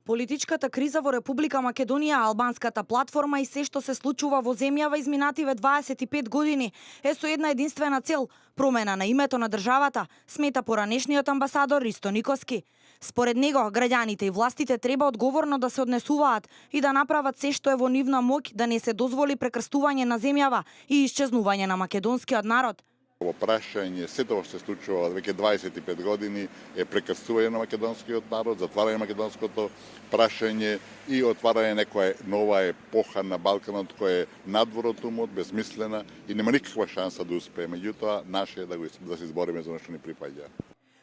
Политичката криза во Република Македонија, албанската платформа и се што се случува во земјава изминативе 25 години е со една единствена цел – промена на името на државата, смета поранешниот амбасадор Ристо Никоски. Според него, граѓаните и властите треба одговорно да се однесуваат и да направат се што е во нивна моќ да не се дозволи прекрстување на земјава и исчезнување на македонскиот народ. Ово прашање, сето што се случува веќе 25 години е прекрстување на македонскиот народ, затварање на македонското прашање и отварање некоја нова епоха на Балканот која е надвор од умот, безмислена и нема никаква шанса да успее. Меѓутоа, наше е да се избориме за она што ни припаѓа.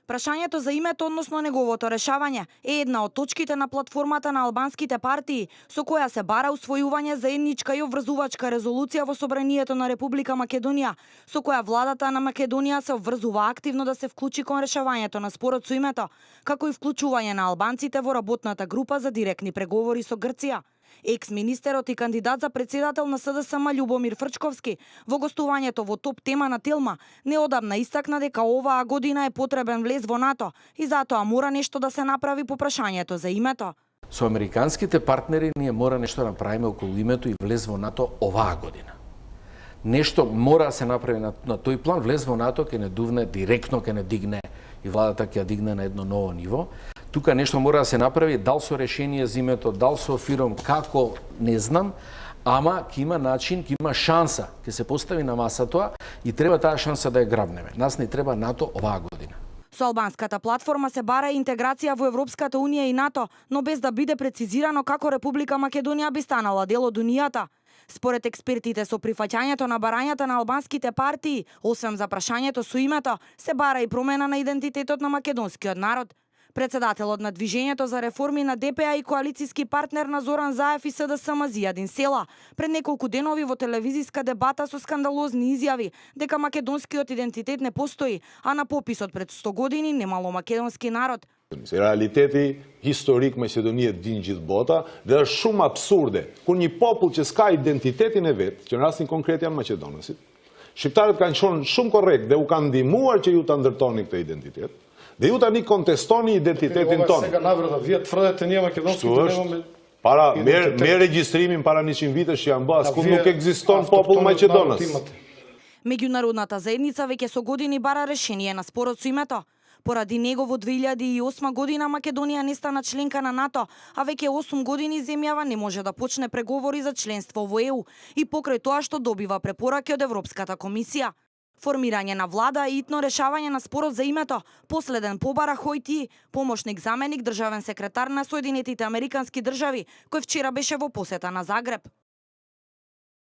Прашањето за името, односно неговото решавање, е една од точките на платформата на албанските партии, со која се бара усвојување заедничка и обврзувачка резолуција во Собранието на Република Македонија, со која владата на Македонија се обврзува активно да се вклучи кон решавањето на спорот со името, како и вклучување на албанците во работната група за директни преговори со Грција. Екс-министерот и кандидат за председател на СДСМ Љубомир Фрчковски во гостувањето во Топ тема на Телма неодамна истакна дека оваа година е потребен влез во НАТО и затоа мора нешто да се направи по прашањето за името. Со американските партнери ние мора нешто да направиме околу името и влез во НАТО оваа година. Нешто мора да се направи на тој план, влез во НАТО ќе не дувне директно, ќе не дигне и владата ќе ја дигне на едно ново ниво. Тука нешто мора да се направи, дал со решение за името, дал со фиром, како, не знам, ама ќе има начин, ќе има шанса, ќе се постави на масата и треба таа шанса да ја грабнеме. Нас не треба НАТО оваа година. Со албанската платформа се бара интеграција во Европската унија и НАТО, но без да биде прецизирано како Република Македонија би станала дел од унијата. Според експертите, со прифаќањето на барањата на албанските партии, освен за прашањето со името, се бара и промена на идентитетот на македонскиот народ. Председателот на Движењето за реформи на ДПА и коалициски партнер на Зоран Заев и СДСМ Зијадин Села пред неколку денови во телевизиска дебата со скандалозни изјави дека македонскиот идентитет не постои, а на пописот пред 100 години немало македонски народ. Realiteti historik Maqedonisë din gjithë bota dhe është shumë absurde kur një popull që s'ka identitetin e vet, që në rastin konkret janë maqedonësit, shqiptarët kanë qenë shumë korrekt dhe u kanë ndihmuar që ju ta ndërtoni këtë identitet. Dhe ju tani kontestoni identitetin tonë. Сега наврата, вие тврдите ние македонски да немаме para me regjistrimin para 100 vitesh janë bë, asku nuk ekziston popull maqedonës. Меѓународната заедница веќе со години бара решение на спорот со името. Поради него во 2008 година Македонија не стана членка на НАТО, а веќе 8 години земјава не може да почне преговори за членство во ЕУ и покрај тоа што добива препораки од Европската комисија. Формирање на влада и итно решавање на спорот за името, последен побара Хојти, помошник заменик државен секретар на Соединетите Американски држави, кој вчера беше во посета на Загреб.